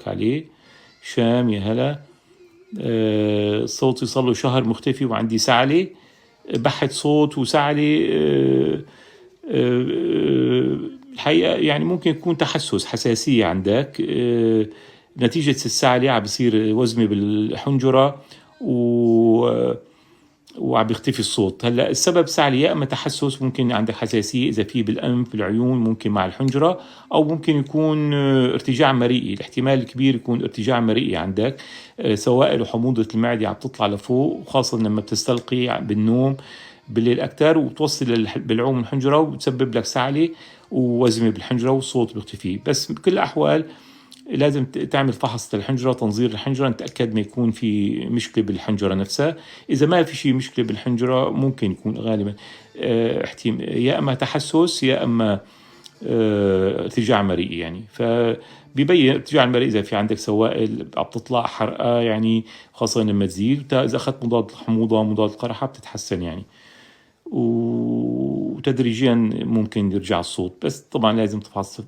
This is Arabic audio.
لك عليه. شام يا هلا. صوتي صار له شهر مختفي وعندي سعلة، بحث صوت وسعلة. الحقيقة يعني ممكن يكون تحسس، حساسية عندك نتيجة السعلة. عم بصير وزمة بالحنجرة وعم بيختفي الصوت. هلا السبب سعلي، يا اما تحسس، ممكن عندك حساسيه اذا في بالانف بالعيون، ممكن مع الحنجره، او ممكن يكون ارتجاع مريئي. الاحتمال الكبير يكون ارتجاع مريئي عندك، سوائل وحموضه المعده عم تطلع لفوق، وخاصه لما بتستلقي بالنوم بالليل اكثر وتوصل بالعوم الحنجره وتسبب لك سعله ووزمه بالحنجره والصوت بيختفي. بس بكل الاحوال لازم تعمل فحص للحنجرة، تنظير الحنجرة، نتأكد ما يكون في مشكلة بالحنجرة نفسها. إذا ما في شيء مشكلة بالحنجرة ممكن يكون غالبا يا أما تحسس يا أما ارتجاع مريئي يعني. فبيبين ارتجاع المريء إذا في عندك سوائل عم تطلع حرقة يعني، خاصة لما تزيد. إذا أخذت مضاد الحموضة مضاد القرحة بتتحسن يعني، وتدريجيا ممكن يرجع الصوت، بس طبعا لازم تفحص